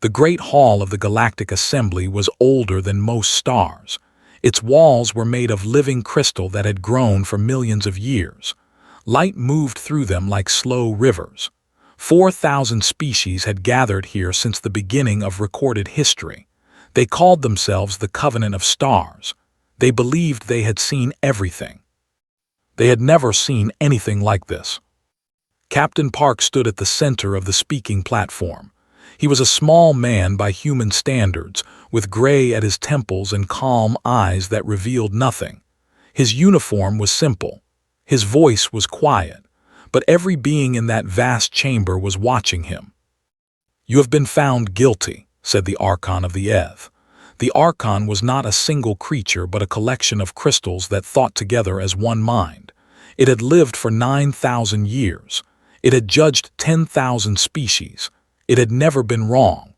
The great hall of the Galactic Assembly was older than most stars. Its walls were made of living crystal that had grown for millions of years. Light moved through them like slow rivers. 4,000 species had gathered here since the beginning of recorded history. They called themselves the Covenant of Stars. They believed they had seen everything. They had never seen anything like this. Captain Park stood at the center of the speaking platform. He was a small man by human standards, with gray at his temples and calm eyes that revealed nothing. His uniform was simple. His voice was quiet, but every being in that vast chamber was watching him. "You have been found guilty," said the Archon of the Eth. The Archon was not a single creature but a collection of crystals that thought together as one mind. It had lived for 9,000 years. It had judged 10,000 species. It had never been wrong.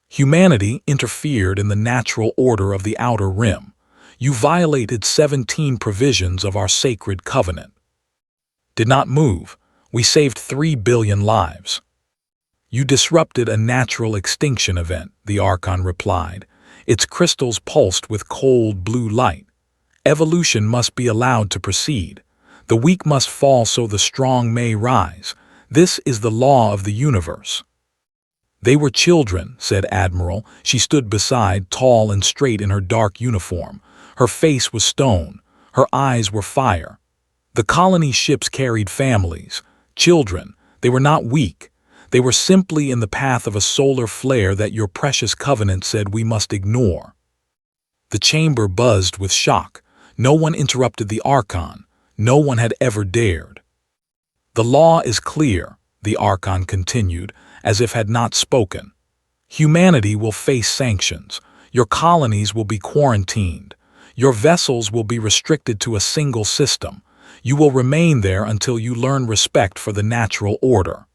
Humanity interfered in the natural order of the Outer Rim. You violated 17 provisions of our sacred covenant. Did not move. We saved 3 billion lives. You disrupted a natural extinction event, the Archon replied. Its crystals pulsed with cold blue light. Evolution must be allowed to proceed. The weak must fall so the strong may rise. This is the law of the universe. They were children, said Admiral. She stood beside, tall and straight in her dark uniform. Her face was stone. Her eyes were fire. The colony ships carried families, children. They were not weak. They were simply in the path of a solar flare that your precious covenant said we must ignore. The chamber buzzed with shock. No one interrupted the Archon. No one had ever dared. The law is clear, the Archon continued, as if had not spoken. Humanity will face sanctions. Your colonies will be quarantined. Your vessels will be restricted to a single system. You will remain there until you learn respect for the natural order.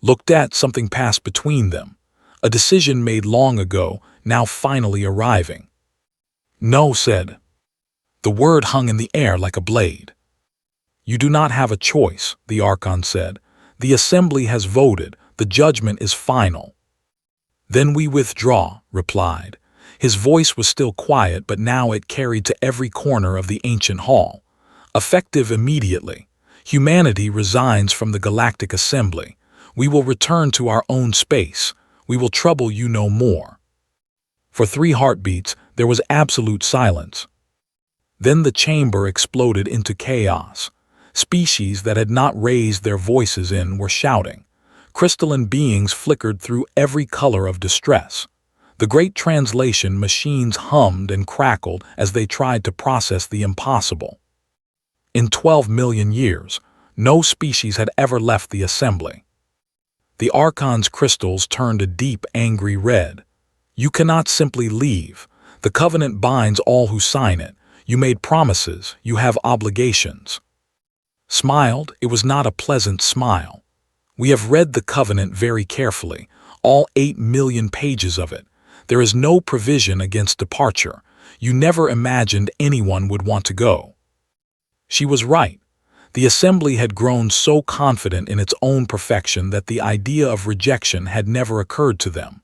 Looked at, something passed between them. A decision made long ago, now finally arriving. No, said. The word hung in the air like a blade. You do not have a choice, the Archon said. The Assembly has voted. The judgment is final. Then we withdraw, replied. His voice was still quiet, but now it carried to every corner of the ancient hall. Effective immediately. Humanity resigns from the Galactic Assembly. We will return to our own space. We will trouble you no more. For 3 heartbeats, there was absolute silence. Then the chamber exploded into chaos. Species that had not raised their voices were shouting. Crystalline beings flickered through every color of distress. The great translation machines hummed and crackled as they tried to process the impossible. In 12 million years, no species had ever left the Assembly. The Archon's crystals turned a deep, angry red. You cannot simply leave. The covenant binds all who sign it. You made promises. You have obligations. Smiled, it was not a pleasant smile. We have read the covenant very carefully, all 8 million pages of it. There is no provision against departure. You never imagined anyone would want to go. She was right. The Assembly had grown so confident in its own perfection that the idea of rejection had never occurred to them.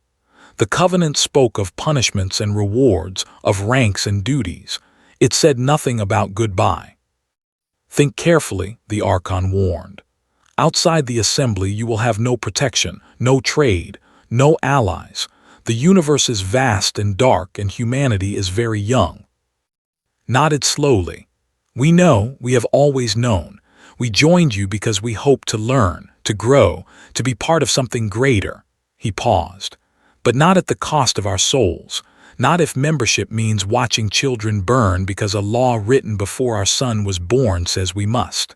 The covenant spoke of punishments and rewards, of ranks and duties. It said nothing about goodbye. Think carefully, the Archon warned. Outside the Assembly you will have no protection, no trade, no allies. The universe is vast and dark and humanity is very young. Nodded slowly. We know, we have always known. We joined you because we hope to learn, to grow, to be part of something greater. He paused. But not at the cost of our souls. Not if membership means watching children burn because a law written before our son was born says we must.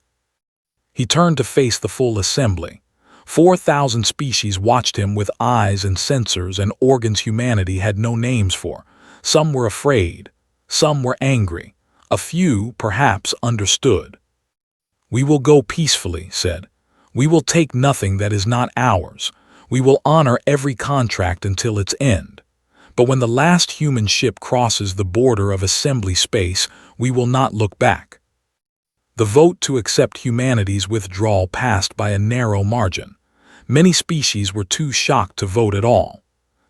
He turned to face the full Assembly. 4,000 species watched him with eyes and sensors and organs humanity had no names for. Some were afraid. Some were angry. A few, perhaps, understood. We will go peacefully, said. We will take nothing that is not ours. We will honor every contract until its end. But when the last human ship crosses the border of Assembly space, we will not look back. The vote to accept humanity's withdrawal passed by a narrow margin. Many species were too shocked to vote at all.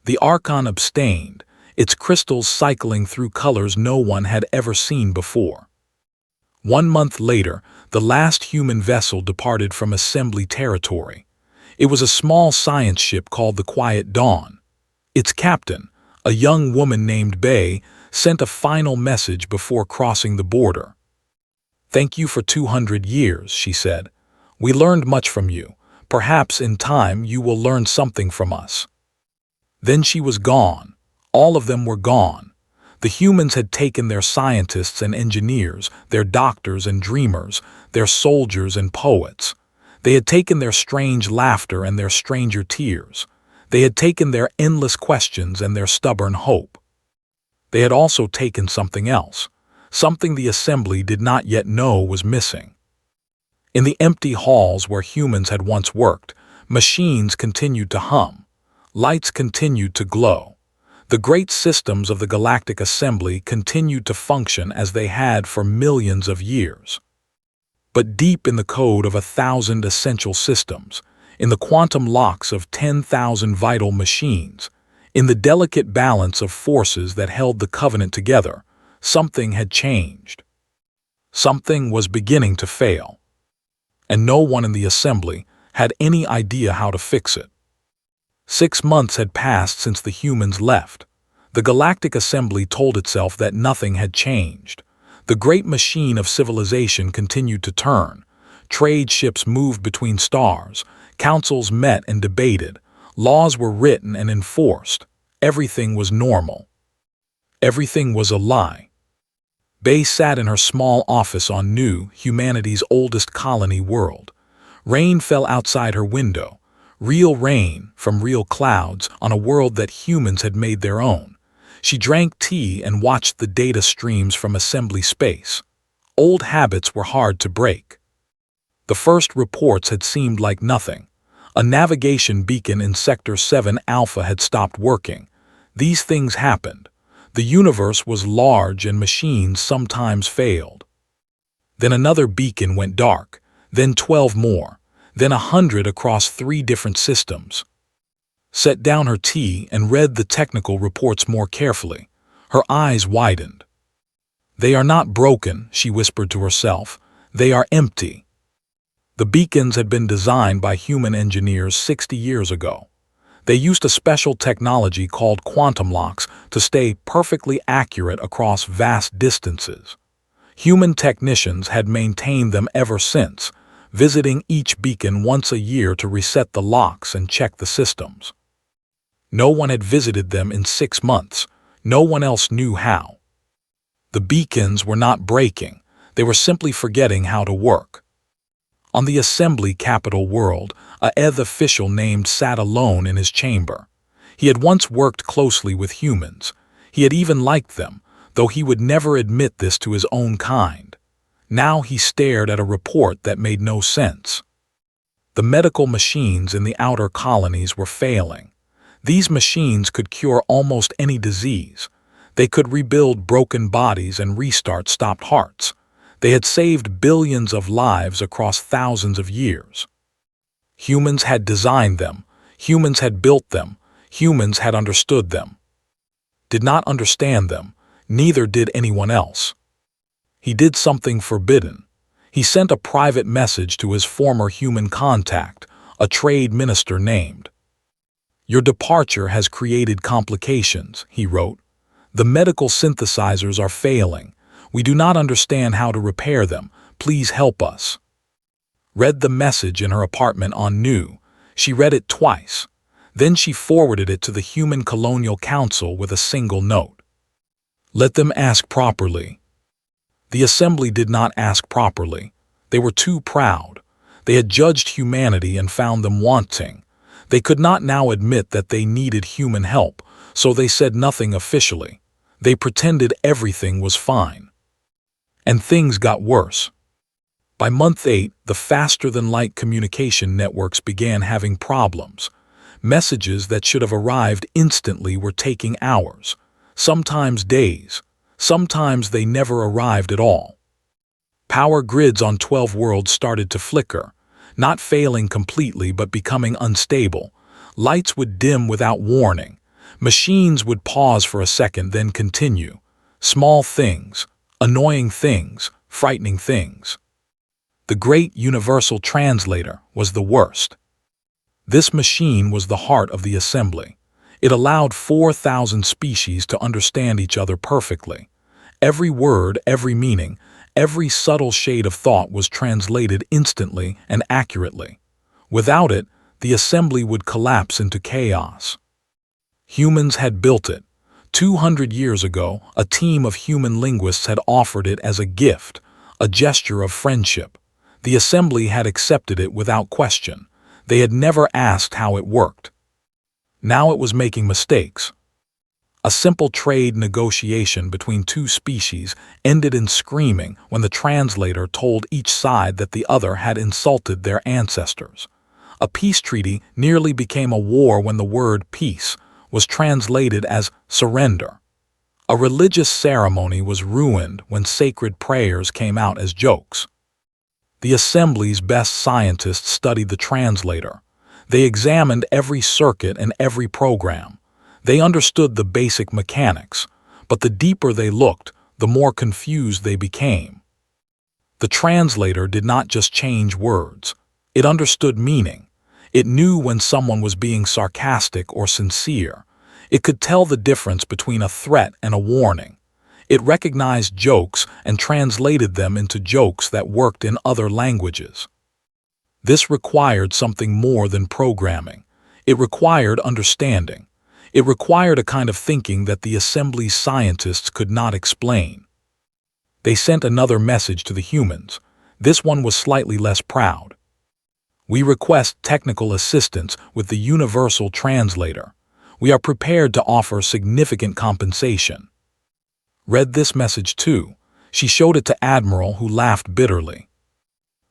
The Archon abstained, its crystals cycling through colors no one had ever seen before. 1 month later, the last human vessel departed from assembly territory. It was a small science ship called the Quiet Dawn. Its captain, a young woman named Bay, sent a final message before crossing the border. "Thank you for 200 years," she said. "We learned much from you. Perhaps in time you will learn something from us." Then she was gone. All of them were gone. The humans had taken their scientists and engineers, their doctors and dreamers, their soldiers and poets. They had taken their strange laughter and their stranger tears. They had taken their endless questions and their stubborn hope. They had also taken something else, something the assembly did not yet know was missing. In the empty halls where humans had once worked, machines continued to hum. Lights continued to glow. The great systems of the Galactic Assembly continued to function as they had for millions of years. But deep in the code of 1,000 essential systems, in the quantum locks of 10,000 vital machines, in the delicate balance of forces that held the Covenant together, something had changed. Something was beginning to fail. And no one in the assembly had any idea how to fix it. 6 months had passed since the humans left. The Galactic Assembly told itself that nothing had changed. The great machine of civilization continued to turn. Trade ships moved between stars. Councils met and debated. Laws were written and enforced. Everything was normal. Everything was a lie. Bay sat in her small office on New, humanity's oldest colony world. Rain fell outside her window. Real rain from real clouds on a world that humans had made their own. She drank tea and watched the data streams from assembly space. Old habits were hard to break. The first reports had seemed like nothing. A navigation beacon in Sector 7 Alpha had stopped working. These things happened. The universe was large and machines sometimes failed. Then another beacon went dark, then 12 more. Then 100 across 3 different systems. Set down her tea and read the technical reports more carefully. Her eyes widened. "They are not broken," she whispered to herself. "They are empty." The beacons had been designed by human engineers 60 years ago. They used a special technology called quantum locks to stay perfectly accurate across vast distances. Human technicians had maintained them ever since, visiting each beacon once a year to reset the locks and check the systems. No one had visited them in 6 months. No one else knew how. The beacons were not breaking. They were simply forgetting how to work. On the assembly capital world, a ETH official named sat alone in his chamber. He had once worked closely with humans. He had even liked them, though he would never admit this to his own kind. Now he stared at a report that made no sense. The medical machines in the outer colonies were failing. These machines could cure almost any disease. They could rebuild broken bodies and restart stopped hearts. They had saved billions of lives across thousands of years. Humans had designed them. Humans had built them. Humans had understood them. Did not understand them. Neither did anyone else. He did something forbidden. He sent a private message to his former human contact, a trade minister named. "Your departure has created complications," he wrote. "The medical synthesizers are failing. We do not understand how to repair them. Please help us." Read the message in her apartment on New. She read it twice. Then she forwarded it to the Human Colonial Council with a single note. "Let them ask properly." The assembly did not ask properly. They were too proud. They had judged humanity and found them wanting. They could not now admit that they needed human help, so they said nothing officially. They pretended everything was fine. And things got worse. By month 8, the faster-than-light communication networks began having problems. Messages that should have arrived instantly were taking hours, sometimes days. Sometimes they never arrived at all. Power grids on 12 worlds started to flicker, not failing completely but becoming unstable. Lights would dim without warning. Machines would pause for a second, then continue. Small things, annoying things, frightening things. The great universal translator was the worst. This machine was the heart of the assembly. It allowed 4,000 species to understand each other perfectly. Every word, every meaning, every subtle shade of thought was translated instantly and accurately. Without it, the assembly would collapse into chaos. Humans had built it. 200 years ago, a team of human linguists had offered it as a gift, a gesture of friendship. The assembly had accepted it without question. They had never asked how it worked. Now it was making mistakes. A simple trade negotiation between two species ended in screaming when the translator told each side that the other had insulted their ancestors. A peace treaty nearly became a war when the word peace was translated as surrender. A religious ceremony was ruined when sacred prayers came out as jokes. The assembly's best scientists studied the translator. They examined every circuit and every program. They understood the basic mechanics, but the deeper they looked, the more confused they became. The translator did not just change words. It understood meaning. It knew when someone was being sarcastic or sincere. It could tell the difference between a threat and a warning. It recognized jokes and translated them into jokes that worked in other languages. This required something more than programming. It required understanding. It required a kind of thinking that the assembly's scientists could not explain. They sent another message to the humans. This one was slightly less proud. We request technical assistance with the universal translator. We are prepared to offer significant compensation. Read this message too. She showed it to Admiral, who laughed bitterly.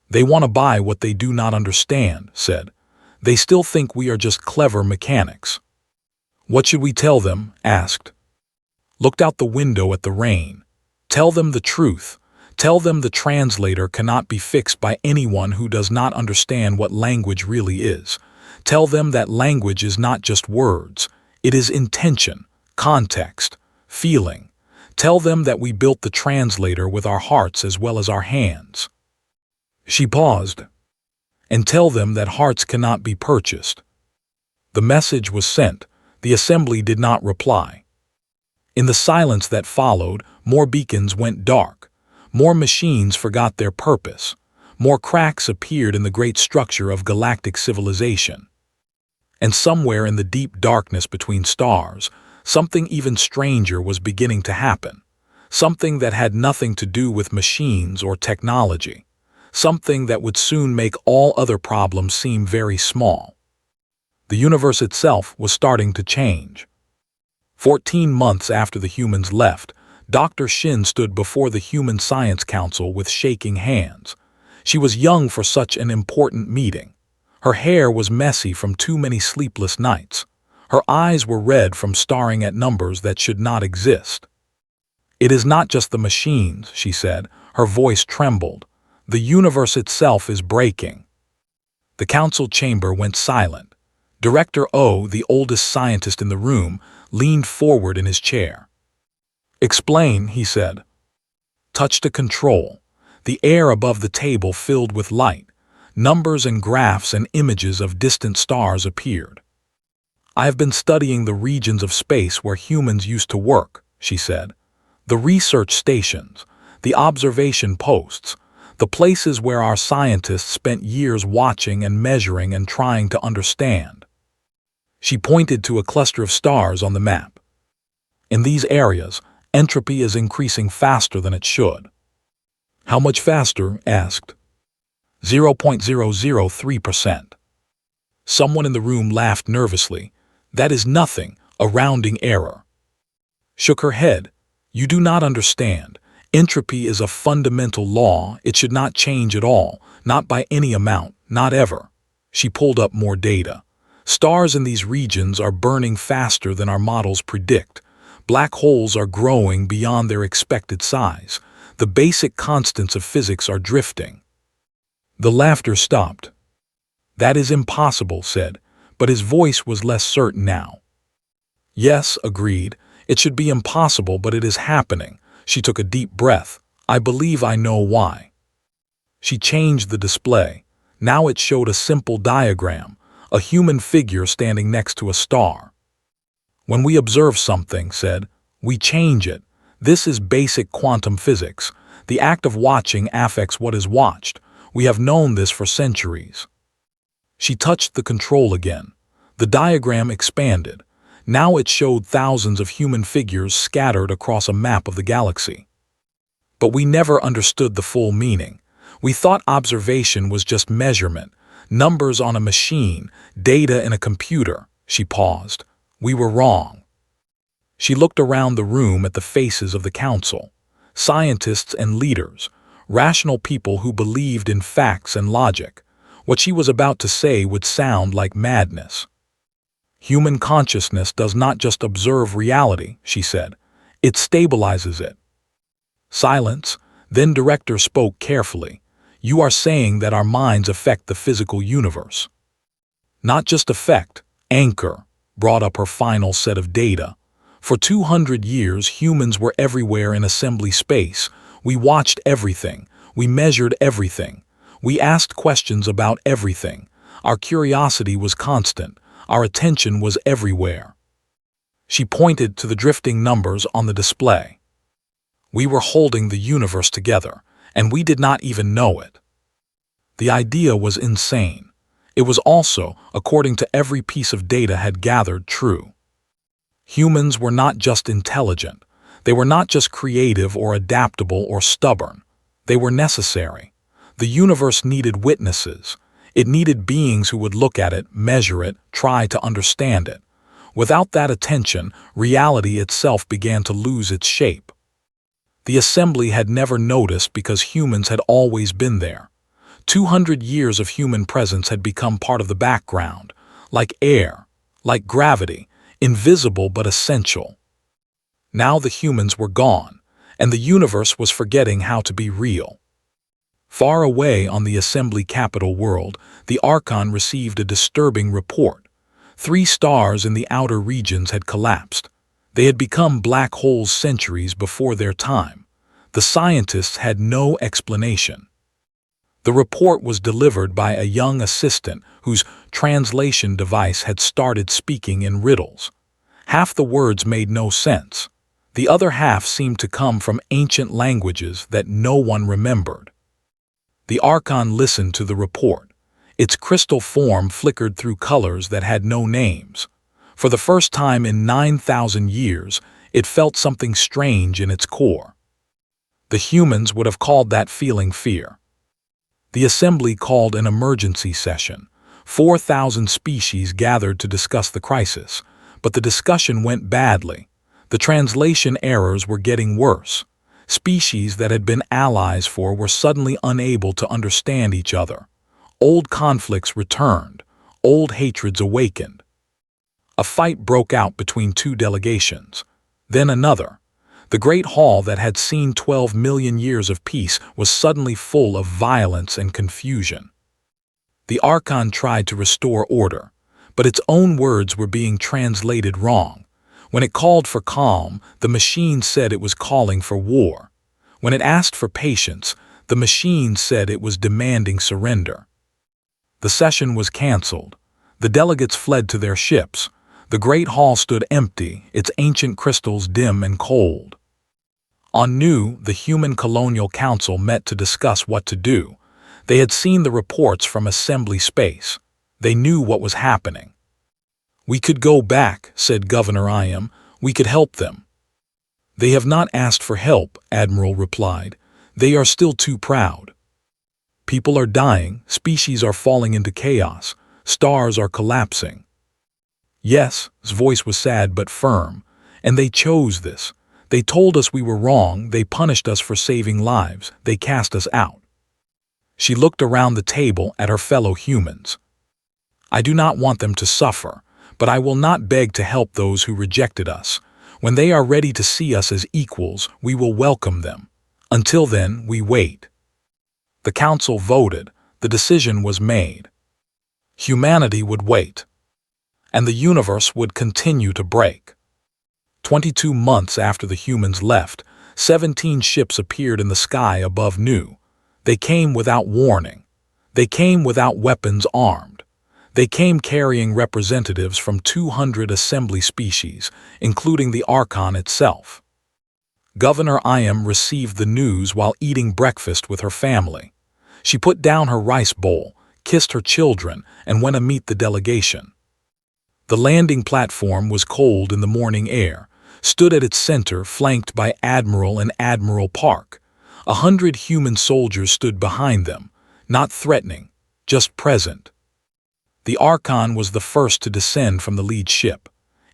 They want to buy what they do not understand, said. They still think we are just clever mechanics. What should we tell them? Asked. Looked out the window at the rain. Tell them the truth. Tell them the translator cannot be fixed by anyone who does not understand what language really is. Tell them that language is not just words. It is intention, context, feeling. Tell them that we built the translator with our hearts as well as our hands. She paused. And tell them that hearts cannot be purchased. The message was sent. The assembly did not reply. In the silence that followed, more beacons went dark. More machines forgot their purpose. More cracks appeared in the great structure of galactic civilization. And somewhere in the deep darkness between stars, something even stranger was beginning to happen. Something that had nothing to do with machines or technology. Something that would soon make all other problems seem very small. The universe itself was starting to change. 14 months after the humans left, Dr. Shin stood before the Human Science Council with shaking hands. She was young for such an important meeting. Her hair was messy from too many sleepless nights. Her eyes were red from staring at numbers that should not exist. It is not just the machines, she said. Her voice trembled. The universe itself is breaking. The council chamber went silent. Director O, the oldest scientist in the room, leaned forward in his chair. Explain, he said. Touched a control. The air above the table filled with light. Numbers and graphs and images of distant stars appeared. I have been studying the regions of space where humans used to work, she said. The research stations, the observation posts, the places where our scientists spent years watching and measuring and trying to understand. She pointed to a cluster of stars on the map. In these areas, entropy is increasing faster than it should. How much faster? Asked. 0.003%. Someone in the room laughed nervously. That is nothing, a rounding error. Shook her head. You do not understand. Entropy is a fundamental law. It should not change at all, not by any amount, not ever. She pulled up more data. Stars in these regions are burning faster than our models predict. Black holes are growing beyond their expected size. The basic constants of physics are drifting. The laughter stopped. That is impossible, said, but his voice was less certain now. Yes, agreed. It should be impossible, but it is happening. She took a deep breath. I believe I know why. She changed the display. Now it showed a simple diagram, a human figure standing next to a star. When we observe something, said, we change it. This is basic quantum physics. The act of watching affects what is watched. We have known this for centuries. She touched the control again. The diagram expanded. Now it showed thousands of human figures scattered across a map of the galaxy. But we never understood the full meaning. We thought observation was just measurement, numbers on a machine, data in a computer. She paused. We were wrong. She looked around the room at the faces of the council, scientists and leaders, rational people who believed in facts and logic. What she was about to say would sound like madness. Human consciousness does not just observe reality, she said. It stabilizes it. Silence. Then director spoke carefully. You are saying that our minds affect the physical universe. Not just affect, anchor, brought up her final set of data. For 200 years, humans were everywhere in assembly space. We watched everything. We measured everything. We asked questions about everything. Our curiosity was constant. Our attention was everywhere. She pointed to the drifting numbers on the display. We were holding the universe together, and we did not even know it. The idea was insane. It was also, according to every piece of data had gathered, true. Humans were not just intelligent. They were not just creative or adaptable or stubborn. They were necessary. The universe needed witnesses. It needed beings who would look at it, measure it, try to understand it. Without that attention, reality itself began to lose its shape. The assembly had never noticed because humans had always been there. 200 years of human presence had become part of the background, like air, like gravity, invisible but essential. Now the humans were gone, and the universe was forgetting how to be real. Far away on the assembly capital world, the Archon received a disturbing report. 3 stars in the outer regions had collapsed. They had become black holes centuries before their time. The scientists had no explanation. The report was delivered by a young assistant whose translation device had started speaking in riddles. Half the words made no sense. The other half seemed to come from ancient languages that no one remembered. The Archon listened to the report. Its crystal form flickered through colors that had no names. For the first time in 9,000 years, it felt something strange in its core. The humans would have called that feeling fear. The assembly called an emergency session. 4,000 species gathered to discuss the crisis, but the discussion went badly. The translation errors were getting worse. Species that had been allies were suddenly unable to understand each other. Old conflicts returned. Old hatreds awakened. A fight broke out between 2 delegations. Then another. The great hall that had seen 12 million years of peace was suddenly full of violence and confusion. The Archon tried to restore order, but its own words were being translated wrong. When it called for calm, the machine said it was calling for war. When it asked for patience, the machine said it was demanding surrender. The session was canceled. The delegates fled to their ships. The great hall stood empty, its ancient crystals dim and cold. On Nu, the Human Colonial Council met to discuss what to do. They had seen the reports from assembly space. They knew what was happening. We could go back, said Governor Iam. We could help them. They have not asked for help, Admiral replied. They are still too proud. People are dying, species are falling into chaos, stars are collapsing. Yes, his voice was sad but firm, and they chose this. They told us we were wrong, they punished us for saving lives, they cast us out. She looked around the table at her fellow humans. I do not want them to suffer, but I will not beg to help those who rejected us. When they are ready to see us as equals, we will welcome them. Until then, we wait. The council voted. The decision was made. Humanity would wait, and the universe would continue to break. 22 months after the humans left, 17 ships appeared in the sky above Nu. They came without warning. They came without weapons armed. They came carrying representatives from 200 assembly species, including the Archon itself. Governor Iam received the news while eating breakfast with her family. She put down her rice bowl, kissed her children, and went to meet the delegation. The landing platform was cold in the morning air, stood at its center flanked by Admiral and Admiral Park. 100 human soldiers stood behind them, not threatening, just present. The Archon was the first to descend from the lead ship.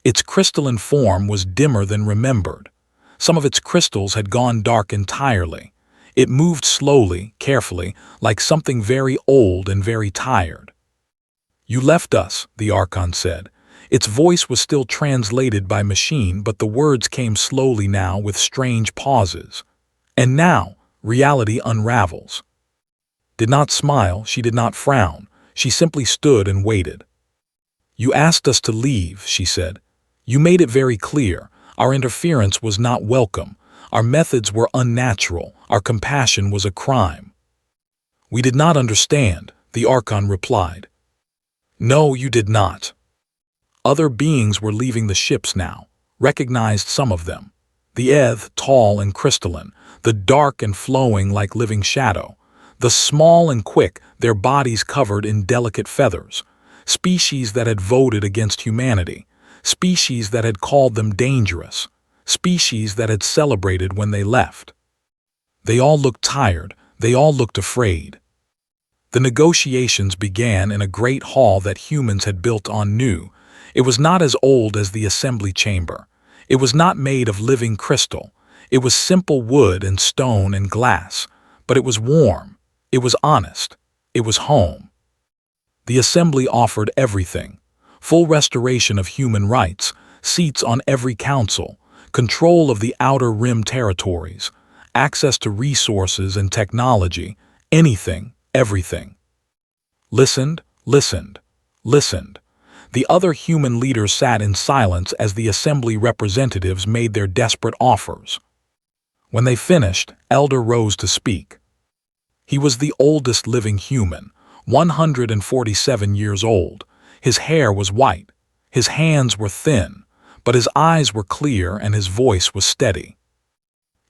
Its crystalline form was dimmer than remembered. Some of its crystals had gone dark entirely. It moved slowly, carefully, like something very old and very tired. "You left us," the Archon said. Its voice was still translated by machine, but the words came slowly now with strange pauses. "And now, reality unravels." Did not smile, she did not frown. She simply stood and waited. "You asked us to leave," she said. "You made it very clear. Our interference was not welcome. Our methods were unnatural. Our compassion was a crime." "We did not understand," the Archon replied. "No, you did not." Other beings were leaving the ships now, recognized some of them. The Eth, tall and crystalline, the dark and flowing like living shadow, the small and quick, their bodies covered in delicate feathers, species that had voted against humanity, species that had called them dangerous, species that had celebrated when they left. They all looked tired, they all looked afraid. The negotiations began in a great hall that humans had built on Nu. It was not as old as the assembly chamber. It was not made of living crystal. It was simple wood and stone and glass, but it was warm. It was honest. It was home. The assembly offered everything: full restoration of human rights, seats on every council, control of the outer rim territories, access to resources and technology, anything, everything. Listened, listened, listened. The other human leaders sat in silence as the assembly representatives made their desperate offers. When they finished, Elder rose to speak. He was the oldest living human, 147 years old. His hair was white, his hands were thin, but his eyes were clear and his voice was steady.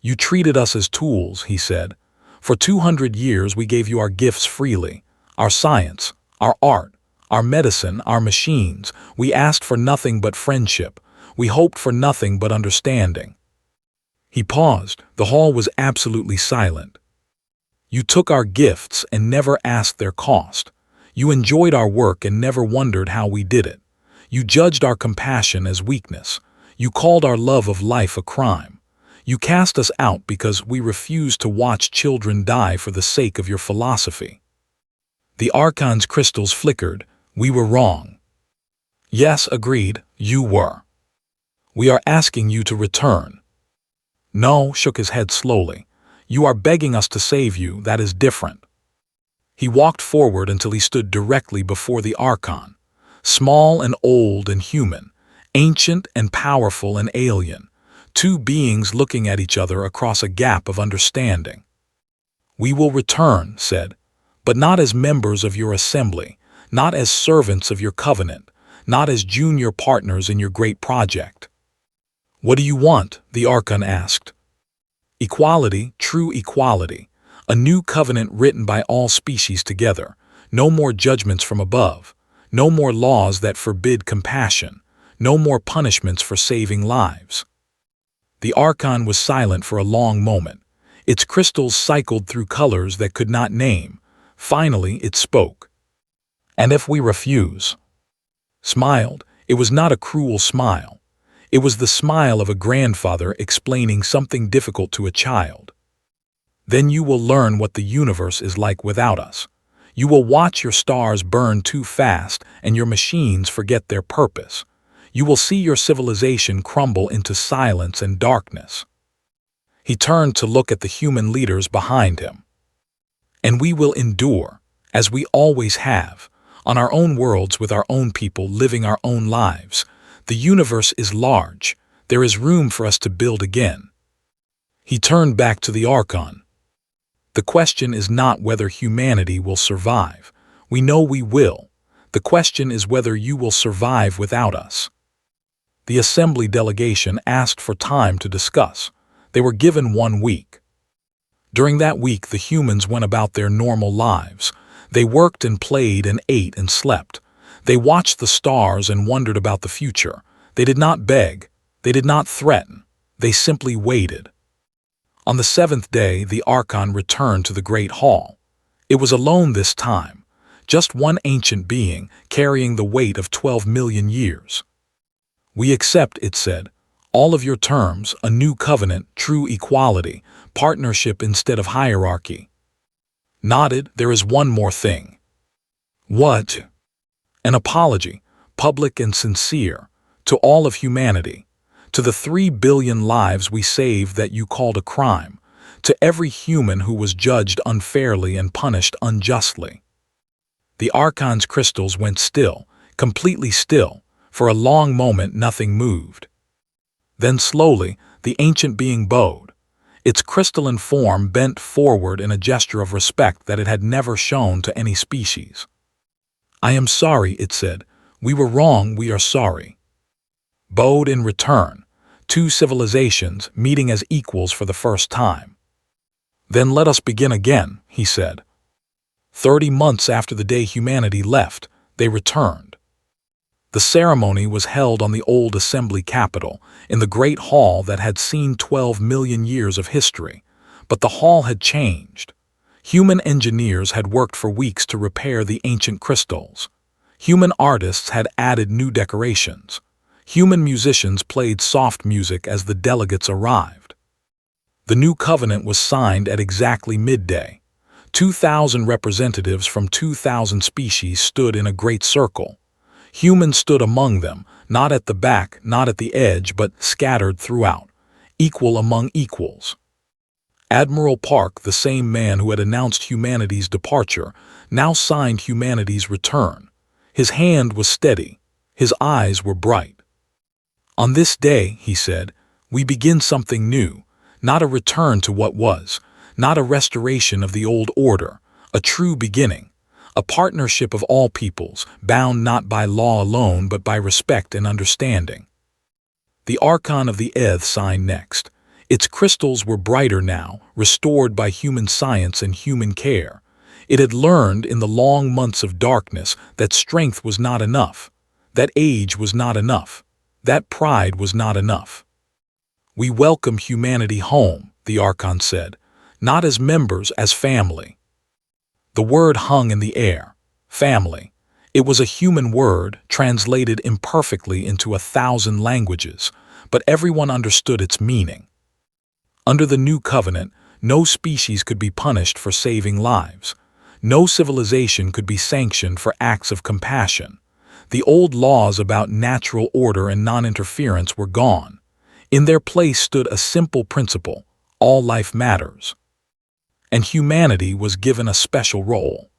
"You treated us as tools," he said. "For 200 years we gave you our gifts freely, our science, our art, our medicine, our machines. We asked for nothing but friendship. We hoped for nothing but understanding." He paused. The hall was absolutely silent. "You took our gifts and never asked their cost. You enjoyed our work and never wondered how we did it. You judged our compassion as weakness. You called our love of life a crime. You cast us out because we refused to watch children die for the sake of your philosophy." The Archon's crystals flickered. "We were wrong." "Yes," agreed, "you were. We are asking you to return." "No," shook his head slowly. "You are begging us to save you. That is different." He walked forward until he stood directly before the Archon, small and old and human, ancient and powerful and alien, two beings looking at each other across a gap of understanding. "We will return," said, "but not as members of your assembly, not as servants of your covenant, not as junior partners in your great project." "What do you want?" the Archon asked. "Equality, true equality. A new covenant written by all species together. No more judgments from above. No more laws that forbid compassion. No more punishments for saving lives." The Archon was silent for a long moment. Its crystals cycled through colors that could not name. Finally, it spoke. "And if we refuse?" Smiled. It was not a cruel smile. It was the smile of a grandfather explaining something difficult to a child. "Then you will learn what the universe is like without us. You will watch your stars burn too fast and your machines forget their purpose. You will see your civilization crumble into silence and darkness." He turned to look at the human leaders behind him. "And we will endure, as we always have, on our own worlds with our own people living our own lives. The universe is large. There is room for us to build again." He turned back to the Archon. "The question is not whether humanity will survive. We know we will. The question is whether you will survive without us." The assembly delegation asked for time to discuss. They were given 1 week. During that week, the humans went about their normal lives. They worked and played and ate and slept. They watched the stars and wondered about the future. They did not beg. They did not threaten. They simply waited. On the 7th day, the Archon returned to the Great Hall. It was alone this time, just one ancient being carrying the weight of 12 million years. "We accept," it said, "all of your terms, a new covenant, true equality, partnership instead of hierarchy." Nodded, "There is one more thing." "What?" "An apology, public and sincere, to all of humanity, to the 3 billion lives we saved that you called a crime, to every human who was judged unfairly and punished unjustly." The Archon's crystals went still, completely still. For a long moment nothing moved. Then slowly, the ancient being bowed. Its crystalline form bent forward in a gesture of respect that it had never shown to any species. "I am sorry," it said. "We were wrong, we are sorry." Bowed in return, 2 civilizations meeting as equals for the first time. "Then let us begin again," he said. 30 months after the day humanity left, they returned. The ceremony was held on the old assembly capitol, in the great hall that had seen 12 million years of history. But the hall had changed. Human engineers had worked for weeks to repair the ancient crystals. Human artists had added new decorations. Human musicians played soft music as the delegates arrived. The new covenant was signed at exactly midday. 2,000 representatives from 2,000 species stood in a great circle. Humans stood among them, not at the back, not at the edge, but scattered throughout, equal among equals. Admiral Park, the same man who had announced humanity's departure, now signed humanity's return. His hand was steady. His eyes were bright. "On this day," he said, "we begin something new, not a return to what was, not a restoration of the old order, a true beginning. A partnership of all peoples, bound not by law alone but by respect and understanding." The Archon of the Eth signed next. Its crystals were brighter now, restored by human science and human care. It had learned in the long months of darkness that strength was not enough, that age was not enough, that pride was not enough. "We welcome humanity home," the Archon said, "not as members, as family." The word hung in the air. Family. It was a human word, translated imperfectly into 1,000 languages, but everyone understood its meaning. Under the new covenant, no species could be punished for saving lives. No civilization could be sanctioned for acts of compassion. The old laws about natural order and non-interference were gone. In their place stood a simple principle: all life matters. And humanity was given a special role.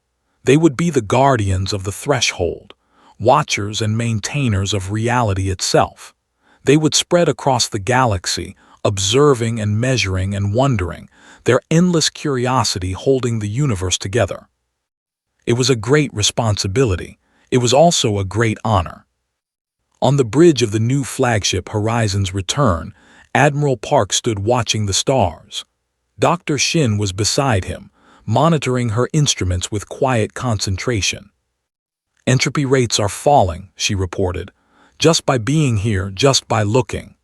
They would be the guardians of the threshold, watchers and maintainers of reality itself. They would spread across the galaxy, observing and measuring and wondering, their endless curiosity holding the universe together. It was a great responsibility. It was also a great honor. On the bridge of the new flagship Horizon's return, Admiral Park stood watching the stars. Dr. Shin was beside him, monitoring her instruments with quiet concentration. "Entropy rates are falling," she reported, "just by being here, just by looking."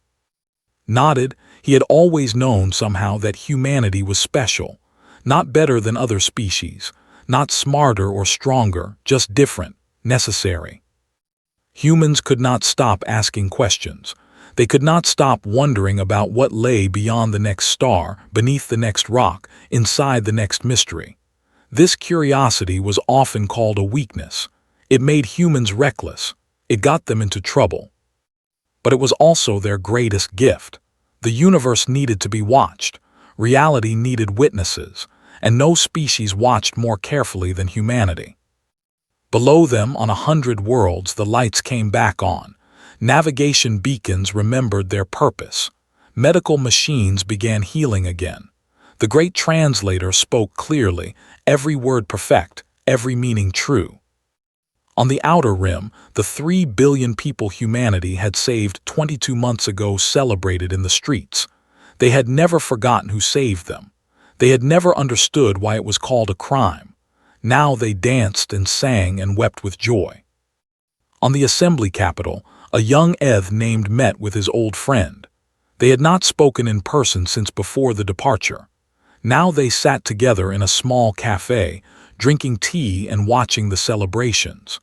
Nodded. He had always known somehow that humanity was special, not better than other species, not smarter or stronger, just different, necessary. Humans could not stop asking questions. They could not stop wondering about what lay beyond the next star, beneath the next rock, inside the next mystery. This curiosity was often called a weakness. It made humans reckless. It got them into trouble. But it was also their greatest gift. The universe needed to be watched. Reality needed witnesses, and no species watched more carefully than humanity. Below them, on 100 worlds, the lights came back on. Navigation beacons remembered their purpose. Medical machines began healing again. The great translator spoke clearly, every word perfect, every meaning true. On the outer rim, the 3 billion people humanity had saved 22 months ago celebrated in the streets. They had never forgotten who saved them. They had never understood why it was called a crime. Now they danced and sang and wept with joy. On the assembly capitol, a young Eth named met with his old friend. They had not spoken in person since before the departure. Now they sat together in a small cafe, drinking tea and watching the celebrations.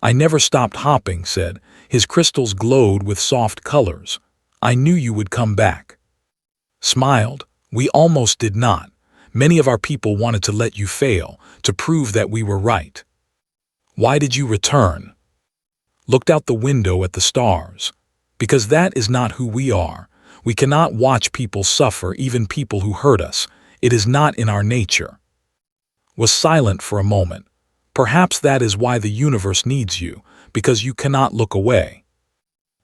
"I never stopped hopping," said. His crystals glowed with soft colors. "I knew you would come back." Smiled. "We almost did not. Many of our people wanted to let you fail, to prove that we were right." "Why did you return?" Looked out the window at the stars. "Because that is not who we are. We cannot watch people suffer, even people who hurt us. It is not in our nature." Was silent for a moment. "Perhaps that is why the universe needs you, because you cannot look away."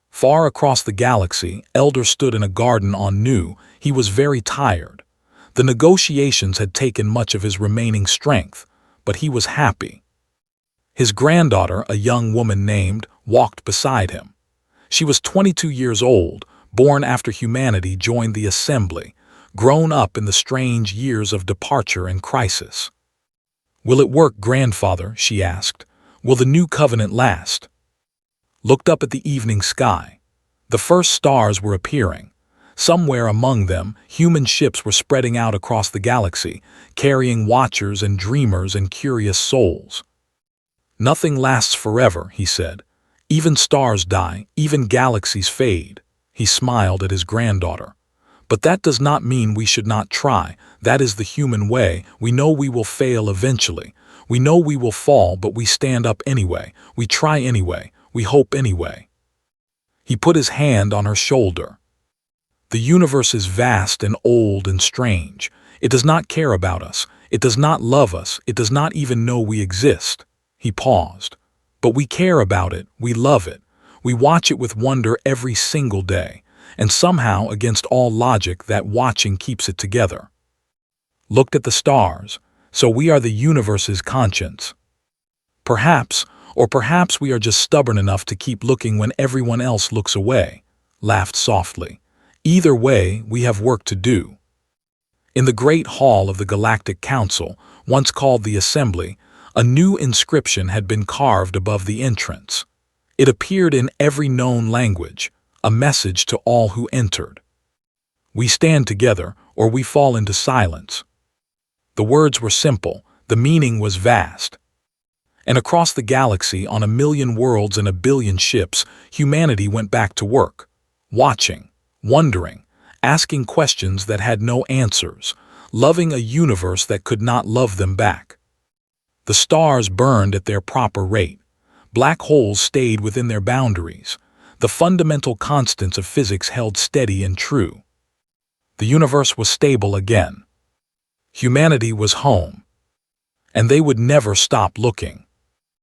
Far across the galaxy, Elder stood in a garden on Nu. He was very tired. The negotiations had taken much of his remaining strength, but he was happy. His granddaughter, a young woman named, walked beside him. She was 22 years old, born after humanity joined the assembly, grown up in the strange years of departure and crisis. "Will it work, grandfather?" she asked. "Will the new covenant last?" Looked up at the evening sky. The first stars were appearing. Somewhere among them, human ships were spreading out across the galaxy, carrying watchers and dreamers and curious souls. "Nothing lasts forever," he said. "Even stars die, even galaxies fade." He smiled at his granddaughter. "But that does not mean we should not try. That is the human way. We know we will fail eventually. We know we will fall, but we stand up anyway. We try anyway. We hope anyway." He put his hand on her shoulder. "The universe is vast and old and strange. It does not care about us. It does not love us. It does not even know we exist." He paused. "But we care about it. We love it. We watch it with wonder every single day. And somehow, against all logic, that watching keeps it together." Looked at the stars. "So we are the universe's conscience." "Perhaps, or perhaps we are just stubborn enough to keep looking when everyone else looks away," laughed softly. "Either way, we have work to do." In the great hall of the Galactic Council, once called the Assembly, a new inscription had been carved above the entrance. It appeared in every known language, a message to all who entered. "We stand together, or we fall into silence." The words were simple, the meaning was vast. And across the galaxy, on a million worlds and a billion ships, humanity went back to work, watching, wondering, asking questions that had no answers, loving a universe that could not love them back. The stars burned at their proper rate. Black holes stayed within their boundaries. The fundamental constants of physics held steady and true. The universe was stable again. Humanity was home. And they would never stop looking.